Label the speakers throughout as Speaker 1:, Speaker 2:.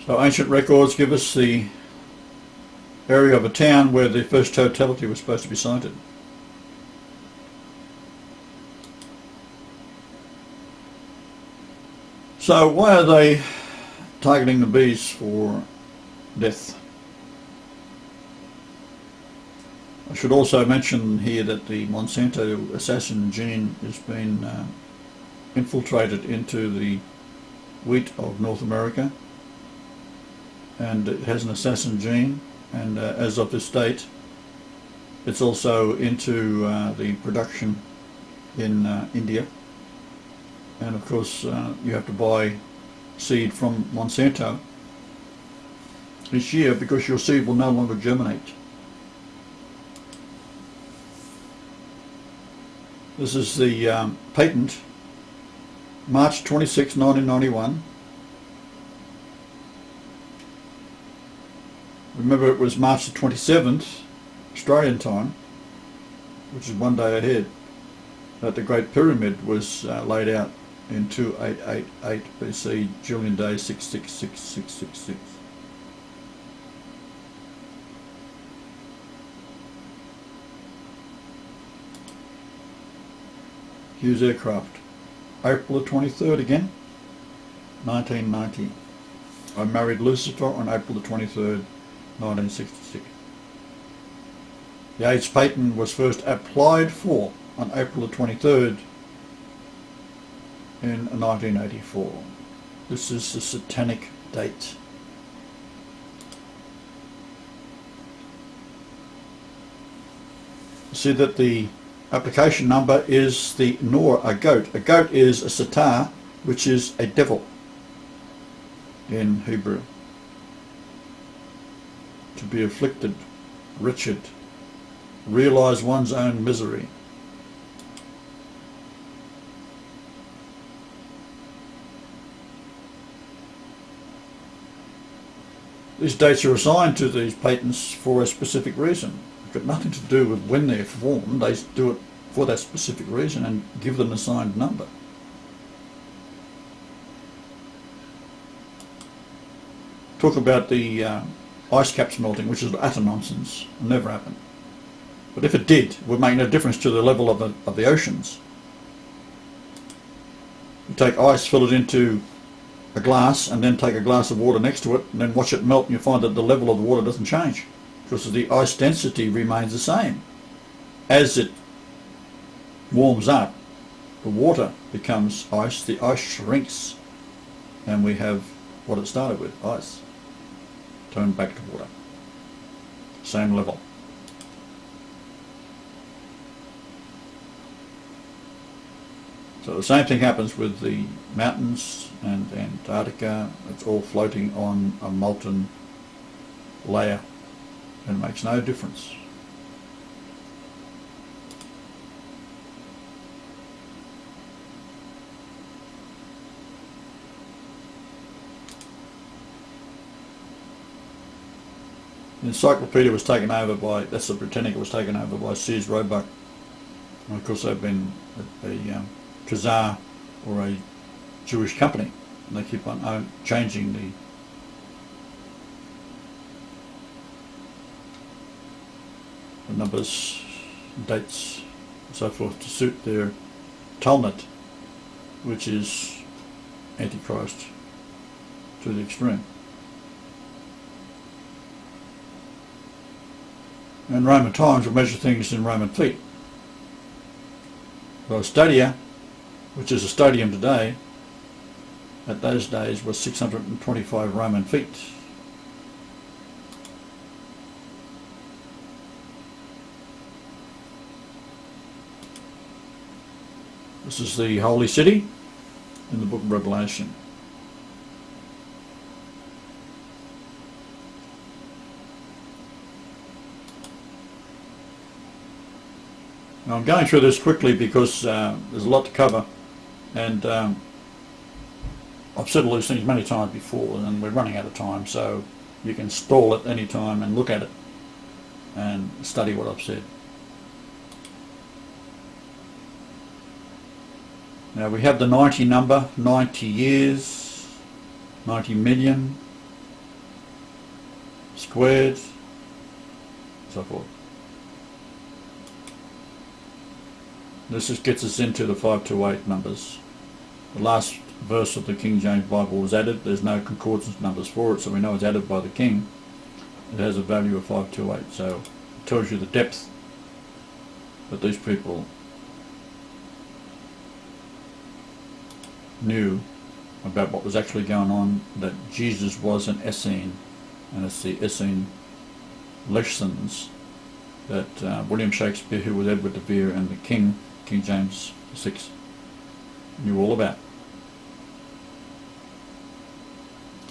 Speaker 1: So ancient records give us the area of a town where the first totality was supposed to be sighted. So why are they targeting the bees for death? I should also mention here that the Monsanto assassin gene has been infiltrated into the wheat of North America, and it has an assassin gene, and as of this date it's also into the production in India. And of course you have to buy seed from Monsanto this year because your seed will no longer germinate. This is the patent, March 26, 1991. Remember, it was March the 27th, Australian time, which is one day ahead, that the Great Pyramid was laid out in 2888 BC, Julian Day 666666. Hughes aircraft, April the 23rd again, 1990. I married Lucifer on April the 23rd, 1966. The AIDS patent was first applied for on April the 23rd in 1984. This is the satanic date. See that the application number is the Nor, a goat. A goat is a satar, which is a devil in Hebrew. To be afflicted, wretched, realize one's own misery. These dates are assigned to these patents for a specific reason. It's got nothing to do with when they're formed. They do it for that specific reason and give them an assigned number. Talk about the ice caps melting, which is utter nonsense. It'll never happen. But if it did, it would make no difference to the level of the oceans. You take ice, fill it into a glass, and then take a glass of water next to it, and then watch it melt, and you find that the level of the water doesn't change, because the ice density remains the same. As it warms up, the water becomes ice, the ice shrinks, and we have what it started with, ice, turned back to water. Same level. So the same thing happens with the mountains and Antarctica. It's all floating on a molten layer, and it makes no difference. The encyclopedia was taken over by, that's the Britannica, was taken over by Sears Roebuck. And of course they've been a Khazar or a Jewish company, and they keep on changing the numbers, dates, and so forth to suit their Talmud, which is Antichrist to the extreme. In Roman times, we measure things in Roman feet. Well, stadia, which is a stadium today, at those days was 625 Roman feet. This is the holy city in the book of Revelation. Now I'm going through this quickly because there's a lot to cover, and I've said all these things many times before, and we're running out of time, so you can stall at any time and look at it and study what I've said. Now we have the 90 number, 90 years, 90 million, squared, so forth. This just gets us into the 528 numbers. The last verse of the King James Bible was added. There's no concordance numbers for it, so we know it's added by the king. It has a value of 528, so it tells you the depth that these people knew about what was actually going on, that Jesus was an Essene, and it's the Essene lessons that William Shakespeare, who was Edward de Vere, and the King James VI, knew all about.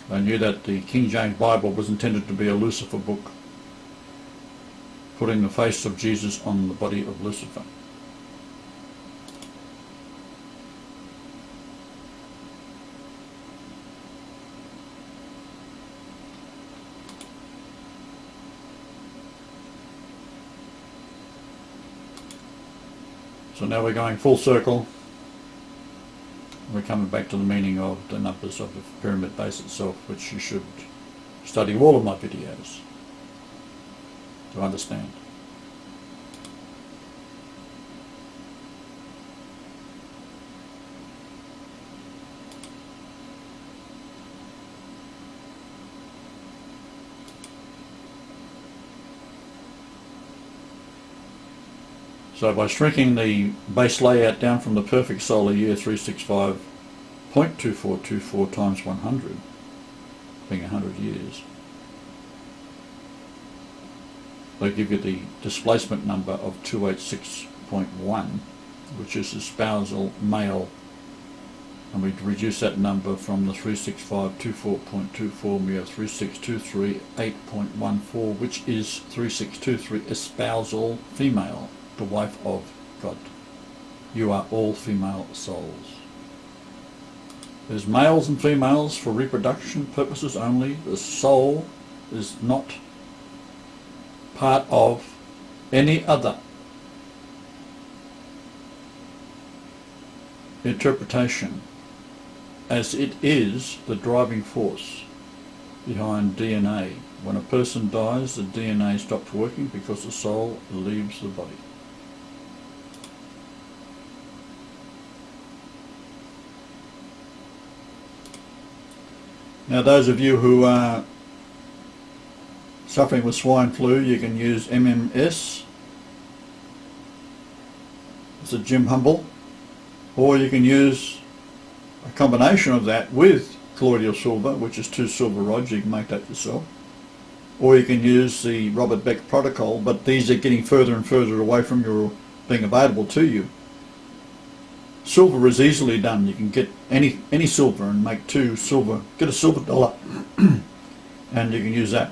Speaker 1: They knew that the King James Bible was intended to be a Lucifer book, putting the face of Jesus on the body of Lucifer. So now we're going full circle. We're coming back to the meaning of the numbers of the pyramid base itself, which you should study all of my videos to understand. So by shrinking the base layout down from the perfect solar year 365.2424 times 100, being 100 years, they give you the displacement number of 286.1, which is the spousal male, and we reduce that number from the 365.24.24, we have 36238.14, which is 3623 espousal female, the wife of God. You are all female souls. There's males and females for reproduction purposes only. The soul is not part of any other interpretation, as it is the driving force behind DNA. When a person dies, the DNA stops working because the soul leaves the body. Now those of you who are suffering with swine flu, you can use MMS, it's a Jim Humble, or you can use a combination of that with colloidal silver, which is 2 silver rods. You can make that yourself, or you can use the Robert Beck protocol, but these are getting further and further away from your being available to you. Silver is easily done. You can get any silver and make 2 silver, get a silver dollar and you can use that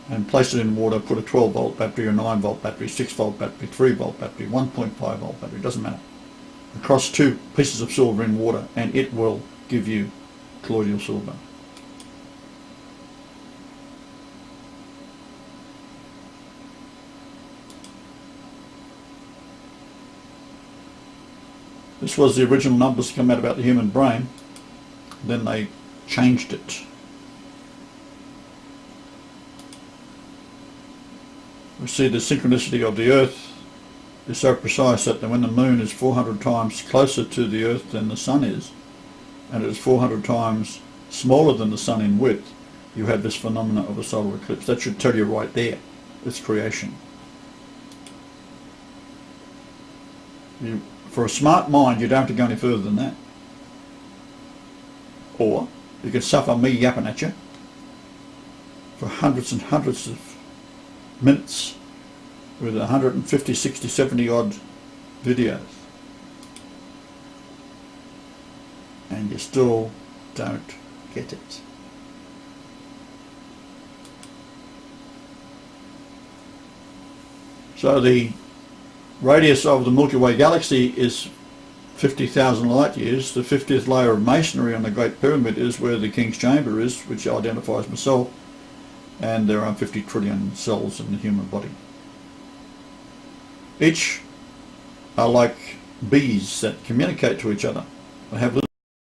Speaker 1: and place it in water, put a 12 volt battery, a 9 volt battery, 6 volt battery, 3 volt battery, 1.5 volt battery, doesn't matter, across 2 pieces of silver in water, and it will give you colloidal silver. This was the original numbers to come out about the human brain. Then they changed it. We see the synchronicity of the Earth is so precise that when the moon is 400 times closer to the Earth than the sun is, and it is 400 times smaller than the sun in width, you have this phenomena of a solar eclipse. That should tell you right there, it's creation. For a smart mind, you don't have to go any further than that. Or you can suffer me yapping at you for hundreds and hundreds of minutes with 150, 60, 70 odd videos, and you still don't get it. So the radius of the Milky Way galaxy is 50,000 light years. The 50th layer of masonry on the Great Pyramid is where the King's Chamber is, which identifies myself, and there are 50 trillion cells in the human body. Each are like bees that communicate to each other. They have little